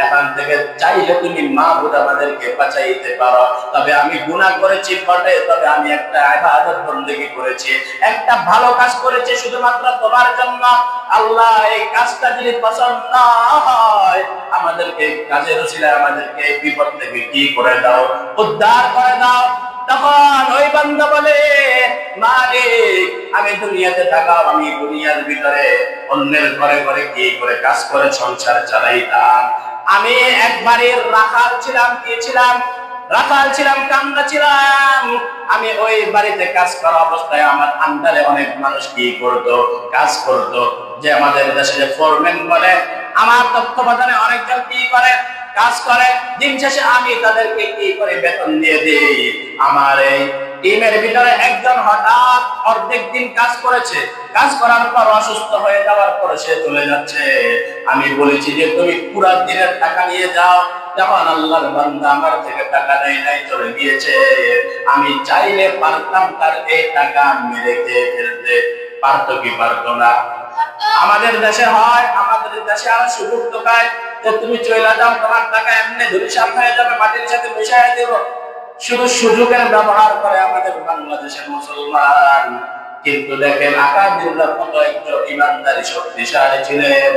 এখান থেকে চাইলে তুমি মাবুদ আমাদেরকে বাঁচাইতে পারো। তবে আমি গুনাহ করেছি বটে, তবে আমি একটা ইবাদত বন্দেগী করেছি, একটা ভালো কাজ করেছি শুধুমাত্র তোমার জন্য। আল্লাহ এই কাজটা যদি পছন্দ না হয় আমাদেরকে কাজের উসিলায় আমাদেরকে বিপদ থেকে কি করে দাও, উদ্ধার করে দাও। তখন ওই বান্দা বলে মালিক আমি দুনিয়াতে থাকাও, আমি দুনিয়ার ভিতরে অন্যের ঘরে ঘরে কি করে কাজ করে সংসার চালাইতাম। আমি একবারে রাখাল ছিলাম, কি ছিলাম? রাখাল ছিলাম, কামরা ছিলাম। আমি ওই বাড়িতে কাজ করা অবস্থায় আমার আন্ডারে অনেক মানুষ কি করতো, কাজ করতো। যে আমাদের দেশে যে ফোরম্যান বলে, আমার তত্ত্বাবধানে অনেকজন কি করে, কাজ করে। দিন শেষে আমি তাদেরকে কি করে বেতন দিয়ে দিই। আমার এই টিমের ভিতরে একজন হঠাৎ অর্ধেক দিন কাজ করেছে, কাজ করার পর অসুস্থ হয়ে যাওয়ার পর সে চলে যাচ্ছে। আমি বলেছি যে তুমি পুরো দিনের টাকা নিয়ে যাও। যখন আল্লাহর বান্দা আমার থেকে টাকা নেয় নাই, চলে গিয়েছে। আমি চাইলে পারতাম তার এই টাকা মেরে খেয়ে ফেলতে, পারতো কি পারতো না? আমাদের দেশে হয়, আমাদের দেশে আর সুযোগ টোকায় যে তুমি চলে যাও, তোমার টাকা এমনি ধুলিসাৎ হয়ে যাবে, মাটির সাথে মিশিয়ে দেব। শুধু সুযোগের ব্যবহার করে আমাদের বাংলাদেশের মুসলমান। কিন্তু দেখেন আকাবিররা কত একজন ইমানদারি শক্তিশালী ছিলেন।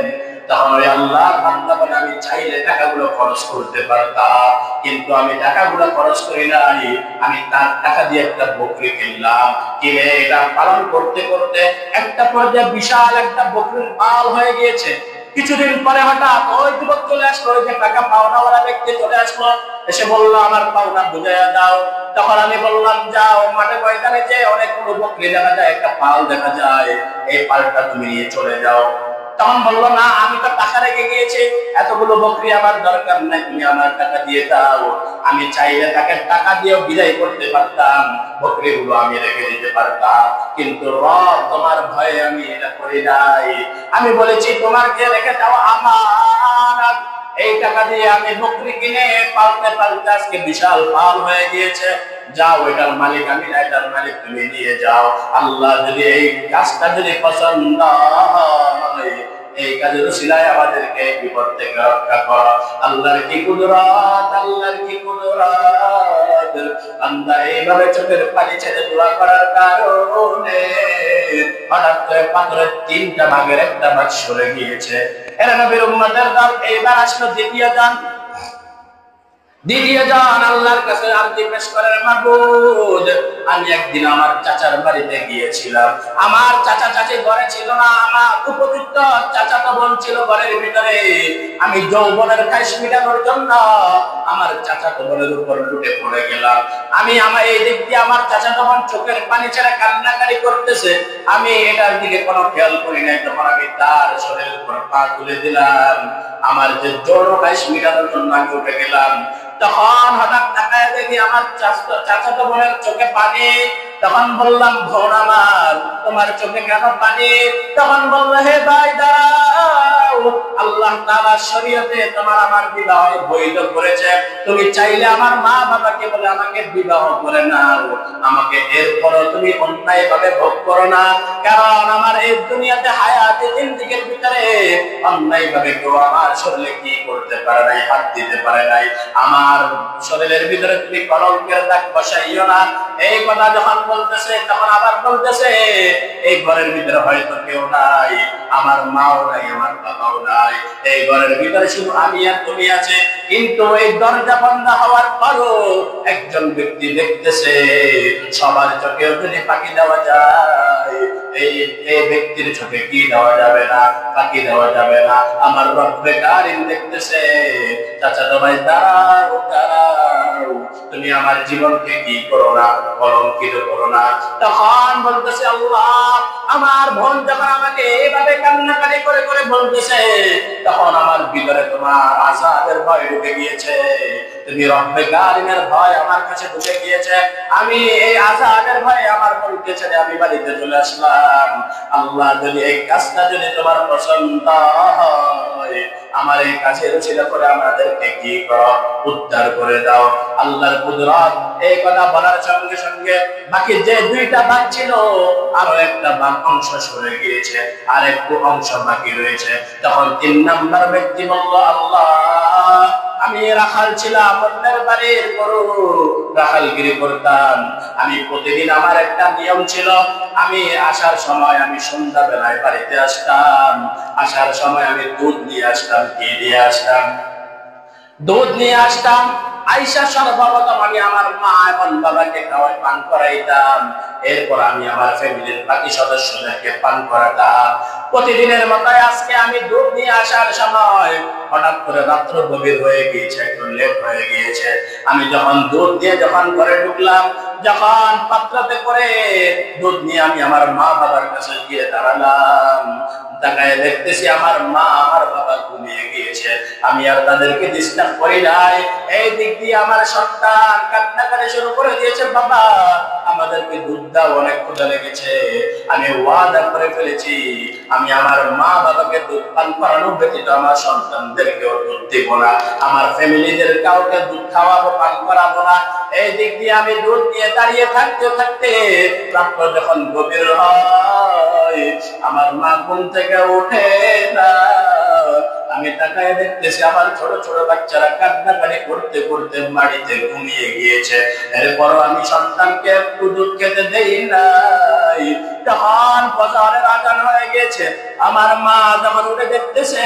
তখন ওই আল্লাহর বান্দা বলে আমি চাইলে টাকাগুলো খরচ করতে পারতাম, কিন্তু আমি টাকাগুলো খরচ করি নাই। আমি তার টাকা দিয়ে একটা বকরি কিনলাম, কিনে এটা পালন করতে করতে একটা পর্যায়ে বিশাল একটা বকরির পাল হয়ে গিয়েছে। কিছুদিন পরে হঠাৎ ওই যুবক চলে আসলো, ওই যে টাকা পাওনাওয়ালা ব্যক্তি চলে আসলো, এসে বললো আমার পাওনা বুঝাইয়া দাও। তখন আমি বললাম যাও মাঠে ময়দানে যে অনেকগুলো বকরি দেখা যায়, একটা পাল দেখা যায়, এই পালটা তুমি নিয়ে চলে যাও। তখন বললো না আমি তো টাকা রেখে গিয়েছি, এতগুলো বকরি আমার দরকার নাই, তুমি আমার টাকা দিয়ে দাও। আমি চাইলে তাকে টাকা দিয়েও বিদায় করতে পারতাম, বকরিগুলো আমি রেখে দিতে পারতাম, কিন্তু রব তোমার ভয়ে আমি এটা করি নাই। আমি বলেছি তোমাকে রেখে দাও আমার, এই টাকা দিয়ে আমি বকরি কিনে পালতে পালতে আজকে বিশাল পাল হয়ে গিয়েছে। যাও এটার মালিক আমি না, এটার মালিক তুমি নিয়ে যাও। আল্লাহ যদি এই কাজটা যদি পছন্দ হয়, এই কাজের উসিলায় আমাদেরকে বিপদ থেকে রক্ষা করো। আল্লাহর কি কুদরত, আল্লাহর কি কুদরত। বান্দা এইভাবে চোখের পানি ছেড়ে দোয়া করার কারণে হঠাৎ করে পাথরের 3টা ভাগের একটা ভাগ সরে গিয়েছে। এরা নবীর উম্মতের দল। এইবার আসলো দ্বিতীয় জন। দ্বিতীয় জন আল্লাহর কাছে আরজি পেশ করেন, মাবুদ আমি একদিন আমার চাচার বাড়িতে গিয়েছিলাম। আমার চাচা চাচি ঘরে ছিল না, আমার উপযুক্ত চাচাতো বোন ছিল ঘরের ভিতরে। আমি যৌবনের খাইশ মিটানোর জন্য আমার চাচাতো বোনের উপর লুটে পড়ে গেলাম। আমি আমার এই দিক দিয়ে আমার চাচাতো বোন চোখের পানি ছেড়ে কান্নাকারি করতেছে, আমি এটার দিকে কোনো খেয়াল করি নাই। তখন আমি তার শরীরের উপর পা তুলে দিলাম, আমার যে জোর খাইশ মিটানোর জন্য আমি উঠে গেলাম। তখন হঠাৎ তাকায় দেখি আমার চাচাতো বোনের চোখে পানি। তখন বললাম, বোন আমার, তোমার চোখে কেন পানি? তখন বলল, হে ভাই দাঁড়াও, আল্লাহ তাআলা শরীয়তে তোমার আমার বিবাহ বৈধ করেছে। তুমি চাইলে আমার মা বাবাকে বলে আমাকে বিবাহ করে নাও, আমাকে এরপরও তুমি অন্যায় ভাবে ভোগ করো না। কারণ আমার এই দুনিয়াতে হায়াতে জিন্দেগির ভিতরে অন্যায় ভাবে কেউ আমার শরীরে কি করতে পারে নাই, হাত দিতে পারে নাই। আমার শরীরের ভিতরে তুমি কলঙ্কের দাগ বসাইও না। এই কথা যখন বলতেছে তখন আবার বলতেছে, এই ঘরের ভিতরে হয়তো কেউ নাই, আমার মাও নাই, আমার বাবাও নাই, এই ঘরের ভিতরে শুধু আমি আর তুমি আছে। কিন্তু এই দরজা বন্ধ হওয়ার পরও একজন ব্যক্তি দেখতেছে। সবার চোখেও যদি পাখি দেওয়া যায়, এই ব্যক্তির চোখে কি দেওয়া যাবে না, পাখি দেওয়া যাবে না। আমার রব্বে কারিম দেখতেছে। চাচাতো ভাই দাঁড়াও দাঁড়াও, তুমি আমার জীবনকে কি করো না, কলঙ্কিত করো না। তখন বলতেছে, আল্লাহ, আমার বোন যখন আমাকে এইভাবে কান্নাকাটি করে করে বলতেছে, তখন আমার ভিতরে তোমার আযাবের ভয় ঢুকে গিয়েছে। তুমি রব্বে কারিমের ভয় আমার কাছে ঢুকে গিয়েছে। আমি এই আযাবের ভয়ে আমার বোনকে ছেড়ে আমি বাড়িতে চলে আসলাম। আল্লাহ, যদি এই কাজটা যদি তোমার পছন্দ হয়, আমার এই কাজের ছিল করে আমাদেরকে কি করো, উদ্ধার করে দাও। আল্লাহর কুদরত। এই কথা বলার সঙ্গে সঙ্গে বাকি যে দুইটা ভাগ ছিল, আরো একটা ভাগ অংশ সরে গিয়েছে, আর একটু অংশ বাকি রয়েছে। তখন 3 নাম্বার ব্যক্তি বলল, আল্লাহ, আমি রাখাল ছিলাম, অন্যের বাড়ির গরু রাখালগিরি করতাম। আমি প্রতিদিন আমার একটা নিয়ম ছিল, আমি আসার সময় আমি সন্ধ্যা বেলায় বাড়িতে আসতাম। আসার সময় আমি দুধ নিয়ে আসতাম, ঘি নিয়ে আসতাম, দুধ নিয়ে আসতাম। আয়েশা সর্বপ্রথম আমি আমার মা এবং বাবাকে খাওয়াই পান করাইতাম। এরপর আমি আমার ফ্যামিলির বাকি সদস্যদেরকে পান করাতাম। প্রতিদিনের মতো আজকে আমি দুধ নিয়ে আসার সময় হঠাৎ করে রাত্র গভীর হয়ে গিয়েছে, একটু লেট হয়ে গিয়েছে। আমি যখন দুধ দিয়ে যখন ঘরে ঢুকলাম, যখন পাত্রতে করে দুধ নিয়ে আমি আমার মা বাবার কাছে গিয়ে দাঁড়ালাম, তাকায় দেখতেছি আমার মা আমার বাবা ঘুমিয়ে গিয়েছে। আমি আর তাদেরকে ডিস্টার্ব করি নাই। এই দিক দিয়ে আমার সন্তান কান্নাকাটি শুরু করে দিয়েছে, বাবা আমাদেরকে দুধ দাও, অনেক ক্ষুধা লেগেছে। আমি ওয়াদা করে ফেলেছি, আমি আমার মা বাবাকে দুধ পান করানো ব্যতীত আমার সন্তানদেরকেও দুধ দিব না, আমার ফ্যামিলিদের কাউকে দুধ খাওয়াবো, পান করাবো না। এই দিক দিয়ে আমি দুধ দিয়ে দাঁড়িয়ে থাকতে থাকতে রাত্র যখন গভীর হয়, আমার মা ঘুম থেকে উঠে না। আমি তাকায় দেখতেছি আমার ছোট ছোট বাচ্চারা কান্নাকাটি করতে করতে বাড়িতে ঘুমিয়ে গিয়েছে। এরপরও আমি সন্তানকে একটু দুধ খেতে দেই নাই। তখন ফজরের আজান হয়ে গেছে, আমার মা যখন উঠে দেখতেছে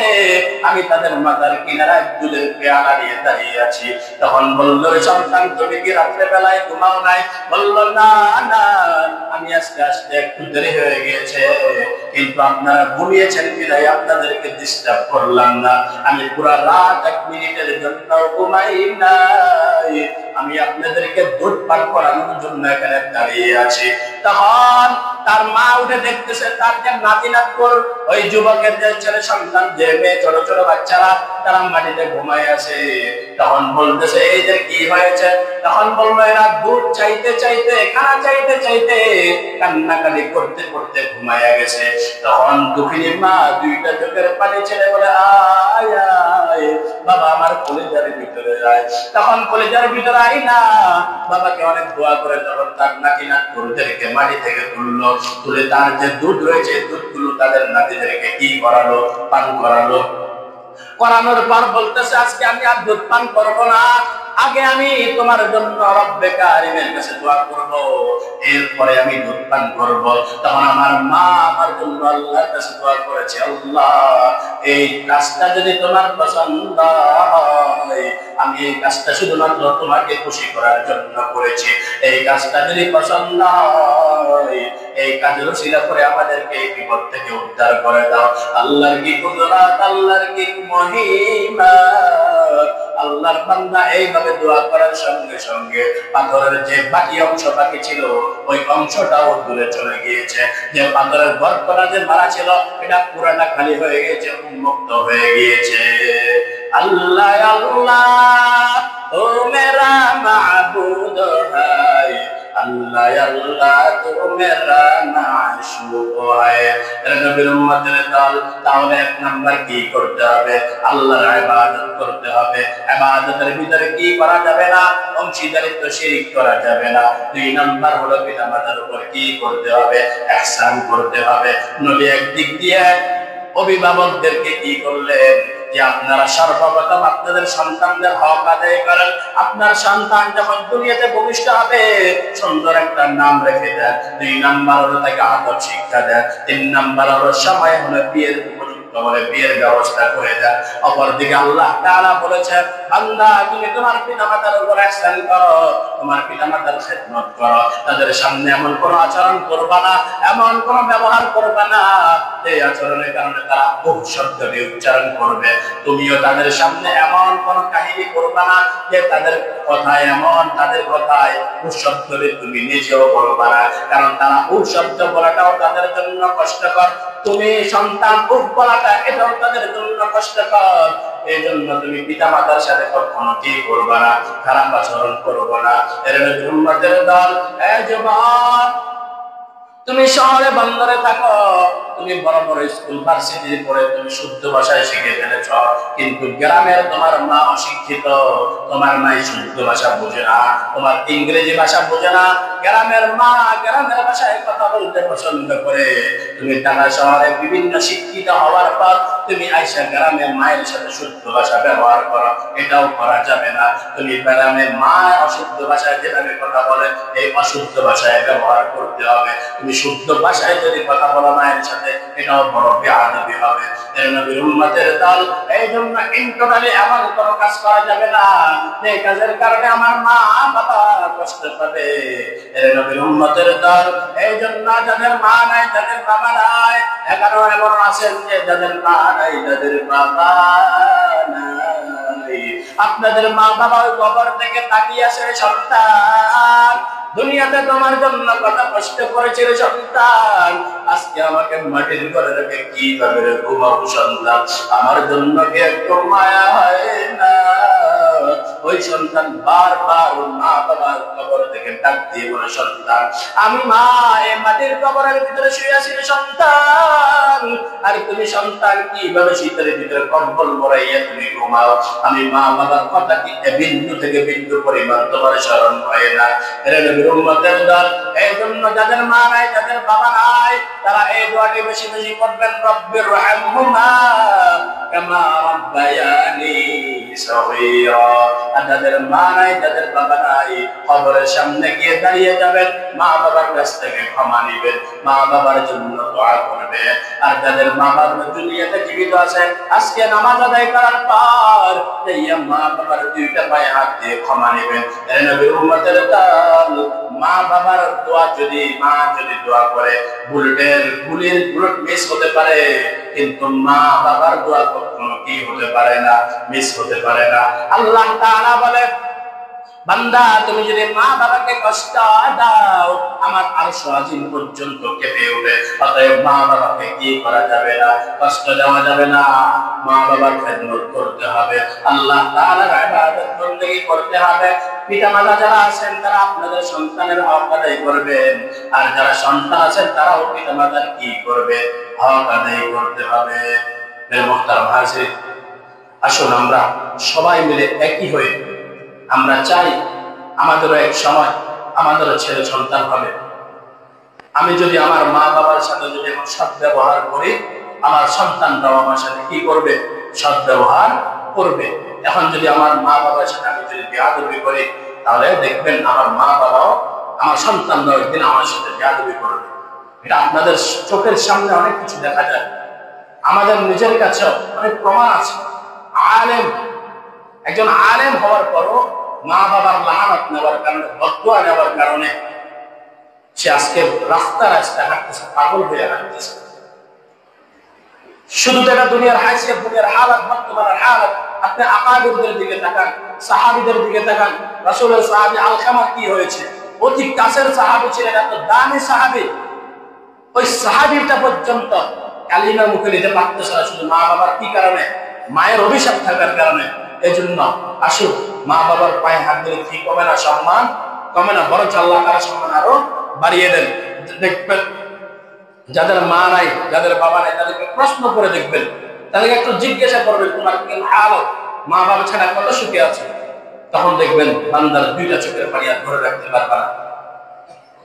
আমি তাদের মাথার কিনারায় দুধের পেয়ালা নিয়ে দাঁড়িয়ে আছি, তখন বললো, সন্তান তুমি কি রাত্রে বেলায় ঘুমাও নাই? বললো, না না, আমি আজকে আসতে একটু দেরি হয়ে গিয়েছে, কিন্তু আপনারা ঘুমিয়েছেন বিধায় আপনাদেরকে ডিস্টার্ব করলাম না। আমি পুরো রাত 1 মিনিটের জন্য ঘুমাই নাই, আমি আপনাদেরকে দুধ পান করানোর জন্য এখানে দাঁড়িয়ে আছি। তখন তার মা উঠে দেখতেছে তার যে নাতি নাতকুর, ওই যুবকের যে ছেলে সন্তান, যে মেয়ে, ছোট ছোট বাচ্চারা তারা মাটিতে ঘুমায় আছে। তখন বলতেছে, এই যে কি হয়েছে? তখন বললো, এরা দুধ চাইতে চাইতে, খানা চাইতে চাইতে কান্নাকাটি করতে করতে ঘুমায়া গেছে। তখন দুঃখিনী মা দুইটা চোখের পানি ছেড়ে বলে, আয় আয় বাবা, আমার কলিজার ভিতরে যায়। তখন কলিজার ভিতরে আই না, বাবাকে অনেক দোয়া করে তখন তার নাতি নাতকুরদেরকে মাটি থেকে তুললো, তুলে তার যে দুধ রয়েছে দুধগুলো তাদের নাতিদেরকে কি করালো, পান করালো। করানোর পর বলতেছে, আজকে আমি আর দুধ পান করবো না, আগে আমি তোমার জন্য রব্বে কারিমের কাছে দোয়া করব, এরপরে আমি দুধ পান করব। তখন আমার মা আমার জন্য আল্লাহর কাছে দোয়া করেছে, আল্লাহ এই কাজটা যদি তোমার পছন্দ হয়, আমি এই কাজটা শুধুমাত্র তোমাকে খুশি করার জন্য করেছি, এই কাজটা যদি পছন্দ হয়, এই কাজের উসিলা করে আমাদেরকে এই বিপদ থেকে উদ্ধার করে দাও। আল্লাহর কি কুদরত, আল্লাহর কি মহিমা। আল্লাহর বান্দা এইভাবে দোয়া করার সঙ্গে সঙ্গে পাথরের যে বাকি অংশ বাকি ছিল ওই অংশটাও দূরে চলে গিয়েছে। যে পাথরের গর্তটা যে মারা ছিল এটা পুরাটা খালি হয়ে গিয়েছে, উন্মুক্ত হয়ে গিয়েছে। আল্লাহ আল্লাহ ও মেরা মাবুদ হায়, আল্লাহ আল্লাহ তো মেরা মাশবুক হয়। নবীর উম্মতের দল, তাহলে এক নাম্বার কি করতে হবে? আল্লাহর ইবাদত করতে হবে। ইবাদতের ভিতরে কি করা যাবে না? অংশীদারিত্ব শিরক করা যাবে না। দুই নাম্বার হলো পিতামাতার উপর কি করতে হবে? ইহসান করতে হবে। নবী একদিক দিয়ে অভিভাবকদেরকে কি করলেন যে আপনারা সর্বপ্রথম আপনাদের সন্তানদের হক আদায় করেন। আপনার সন্তান যখন দুনিয়াতে ভূমিষ্ঠ হবে সুন্দর একটা নাম রেখে দেন। দুই নাম্বার হলো তাকে আদব শিক্ষা দেন। তিন নাম্বার হলো সময় হলো বিয়ের বিয়ের ব্যবস্থা করে দেন। অপরদিকে আল্লাহ তাআলা বলেছেন, বান্দা তুমি তোমার পিতামাতার উপর ইহসান করো, তোমার পিতামাতার খেদমত করো, তাদের সামনে এমন কোন আচরণ করবা না, এমন কোন ব্যবহার করবা না এই আচরণের কারণে তারা বহু শব্দ দিয়ে উচ্চারণ করবে। তুমিও তাদের সামনে এমন কোন কাহিনী করবা না যে তাদের কথায় এমন, তাদের কথায় শব্দ তুমি নিজেও বলবা না, কারণ তারা শব্দ বলাটাও তাদের জন্য কষ্টকর। তুমি সন্তান বলাটা এটাও তাদের জন্য কষ্টকর। এই জন্য তুমি পিতা মাতার সাথে কখনো কি করবা না? খারাপ আচরণ করবো না। এর উম্মতের দল, এই যুবক তুমি শহরে বন্দরে থাকো, তুমি বড় বড় স্কুল ভার্সিটি পড়ে তুমি শুদ্ধ ভাষায় শিখে ফেলেছ, কিন্তু গ্রামের তোমার মা অশিক্ষিত, তোমার মাই শুদ্ধ ভাষা বোঝে না, তোমার ইংরেজি ভাষা বোঝে না। গ্রামের মা গ্রামের ভাষায় কথা বলতে পছন্দ করে। তুমি ঢাকা শহরে বিভিন্ন শিক্ষিত হওয়ার পর তুমি আইসা গ্রামের মায়ের সাথে শুদ্ধ ভাষা ব্যবহার করো, এটাও করা যাবে না। তুমি গ্রামের মা অশুদ্ধ ভাষায় যেভাবে কথা বলে এই অশুদ্ধ ভাষায় ব্যবহার করতে হবে। তুমি শুদ্ধ ভাষায় যদি কথা বলো মায়ের সাথে, এটাও বড় বেয়াদবি হবে। এর নবীর উম্মতের দল, এই জন্য ইন্টোটালি এমন কোনো কাজ করা যাবে না যে কাজের কারণে আমার মা বাবা কষ্ট পাবে। এর নবীর উম্মতের দল, এই জন্য যাদের মা নাই, যাদের বাবা নাই, এখানেও এমন আছেন যে যাদের মা নাই, যাদের বাবা নাই। আপনাদের মা বাবা ওই কবর থেকে তাকিয়ে আছে, সন্তান দুনিয়াতে তোমার জন্য কত কষ্ট করেছিল সন্তান, আজকে আমাকে মাটির ঘরে রেখে কিভাবে ঘুমাবো সন্তান, আমার জন্য কি একটু মায়া হয় না? ওই সন্তান বারবার মা বাবার কবর থেকে ডাক দিয়ে বলে, সন্তান আমি মা এই মাটির কবরের ভিতরে শুয়ে আছি সন্তান, আর তুমি সন্তান কিভাবে শীতের ভিতরে কম্বল মরাইয়া তুমি ঘুমাও? আমি মা বাবার কথা কি বিন্দু থেকে বিন্দু পরিমাণ তোমার স্মরণ হয় না? উম্মতের দল, এই জন্য যাদের মা নাই, যাদের বাবা নাই, তারা এই দোয়াটি বেশি বেশি করবেন, রব্বির রহমহুমা কামা রাব্বায়ানি সগীরা। আর যাদের মা নাই, যাদের বাবা নাই, কবরের সামনে গিয়ে দাঁড়িয়ে যাবেন, মা বাবার কাছ থেকে ক্ষমা নিবেন, মা বাবার জন্য দোয়া করবেন। আর যাদের মা বাবা দুনিয়াতে জীবিত আছেন, আজকে নামাজ আদায় করার পর এই মা বাবার দুইটা পায়ে হাত দিয়ে ক্ষমা নিবেন। এই নবীর উম্মতের দল, মা বাবার দোয়া যদি মা যদি দোয়া করে ভুলের বুলেট মিস হতে পারে, কিন্তু মা বাবার দোয়া কখনো কি হতে পারে না, মিস হতে পারে না। আল্লাহ তাআলা বলে, বান্দা তুমি যদি মা বাবাকে কষ্ট দাও আমার আরশ আজিম পর্যন্ত কেঁপে ওঠে। অতএব মা বাবাকে কি করা যাবে না, কষ্ট দেওয়া যাবে না, মা বাবার খেদমত করতে হবে, আল্লাহ তাআলার ইবাদত বন্দেগী করতে হবে। পিতামাতা যারা আছেন তারা আপনাদের সন্তানের হক আদায় করবেন, আর যারা সন্তান আছেন তারাও পিতামাতার কি করবে, হক আদায় করতে হবে। মুহতারাম হাজির, আসুন আমরা সবাই মিলে একই হয়ে আমরা চাই আমাদেরও এক সময় আমাদেরও ছেলে সন্তান হবে। আমি যদি আমার মা বাবার সাথে যদি এমন সৎ ব্যবহার করি, আমার সন্তানরাও আমার সাথে কি করবে, সৎ ব্যবহার করবে। এখন যদি আমার মা বাবার সাথে আমি যদি বেয়াদবি করি, তাহলে দেখবেন আমার মা বাবাও, আমার সন্তানরাও একদিন আমার সাথে বেয়াদবি করবে। এটা আপনাদের চোখের সামনে অনেক কিছু দেখা যায়, আমাদের নিজের কাছেও অনেক প্রমাণ আছে। একজন আলেম হওয়ার পরও মা বাবার লানত নেওয়ার কারণে, বদদুয়া নেওয়ার কারণে সে আজকে রাস্তায় হাঁটতেছে, পাগল হয়ে হাঁটতেছে। শুধু এটা দুনিয়ার হাইসিয়ত, দুনিয়ার হালাত, বর্তমানের হালাত। আপনি আকাবিরদের দিকে তাকান, সাহাবীদের দিকে তাকান। রাসূলের সাহাবী আলকামা কি হয়েছে? অতি কাছের সাহাবী ছিলেন, এত দামি সাহাবী। ওই সাহাবীটা পর্যন্ত কালিমা মুখে নিতে পারতেছে না, শুধু মা বাবার কি কারণে? মায়ের অভিশাপ থাকার কারণে। এই জন্য আসুন, মা বাবার পায়ে হাত দিলে কি কমে না? সম্মান কমে না, বরঞ্চ আল্লাহ তাআলা সম্মান আরো বাড়িয়ে দেন। দেখবেন যাদের মা নাই, যাদের বাবা নাই, তাদেরকে প্রশ্ন করে দেখবেন, তাদেরকে একটু জিজ্ঞাসা করবেন, তোমার কি হালত? মা বাবা ছাড়া কত সুখে আছে? তখন দেখবেন বান্দার দুইটা চোখের পানি আর ধরে রাখতে পারবে না।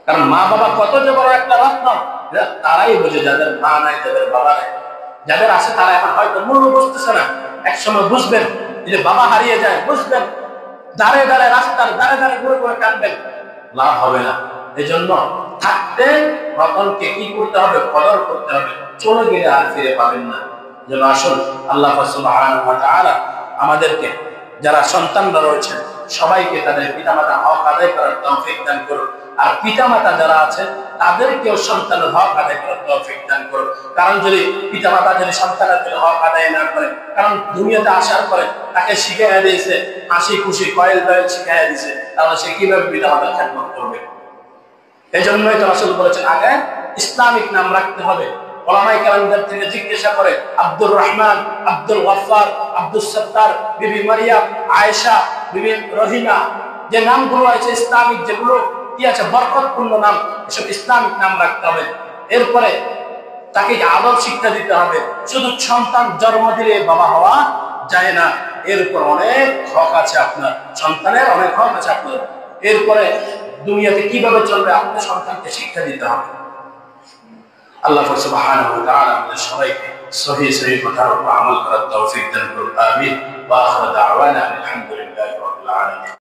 কারণ মা বাবা কত যে বড় একটা রত্ন, তারাই বোঝে, যাদের মা নাই, যাদের বাবা নাই। যাদের আছে তারা এখন হয়তো মূল্য বুঝতেছে না, একসময় বুঝবেন। যে বাবা হারিয়ে যায়, বুঝবেন, দাঁড়ে দাঁড়ে রাস্তার দাঁড়ে দাঁড়ে ঘুরে ঘুরে কাঁদবেন, লাভ হবে না। এই জন্য থাকতে রতনকে কি করতে হবে? কদর করতে হবে, চলে গেলে আর ফিরে পাবেন না। যেন আসুন আল্লাহ সুবহানাহু ওয়া তাআলা আমাদেরকে, যারা সন্তানরা রয়েছেন, সবাইকে তাদের পিতামাতা হক আদায় করার তৌফিক দান করুন। আর পিতামাতা যারা আছে তাদেরকেও সন্তানের হক আদায় করার তৌফিক দান করুন। কারণ যদি পিতামাতা যদি সন্তানের হক আদায় না করে, কারণ দুনিয়াতে আসার পরে তাকে শিখিয়ে দিয়েছে হাসি খুশি, কয়েল দয়েল শিখিয়ে দিয়েছে, তাহলে সে কিভাবে পিতামাতার খেদমত করবে? এই জন্যই তো রাসূল বলেছেন আগে ইসলামিক নাম রাখতে হবে। ওলামায়ে কেরামদের থেকে জিজ্ঞাসা করে, আব্দুর রহমান, আব্দুল গফফার, আব্দুস সত্তার, বিবি মারিয়াম, আয়েশা, বিবি রহিমা, যে নামগুলো আছে ইসলামিক, যেগুলো কি আছে বরকতপূর্ণ নাম, এসব ইসলামিক নাম রাখতে হবে। এরপরে তাকে আদব শিক্ষা দিতে হবে। শুধু সন্তান জন্ম দিলে বাবা হওয়া যায় না, এর উপর অনেক হক আছে আপনার, সন্তানের অনেক হক আছে আপনার। এরপরে দুনিয়াতে কিভাবে চলবে আপনার সন্তানকে শিক্ষা দিতে হবে। আল্লাহ সুবহানাহু ওয়া তাআলা আমাদের সবাইকে সহিহ কথার উপর আমল করার তৌফিক দান করুন। আমিন। ওয়া আখিরু দাওয়ানা আলহামদুলিল্লাহি রাব্বিল আলামিন।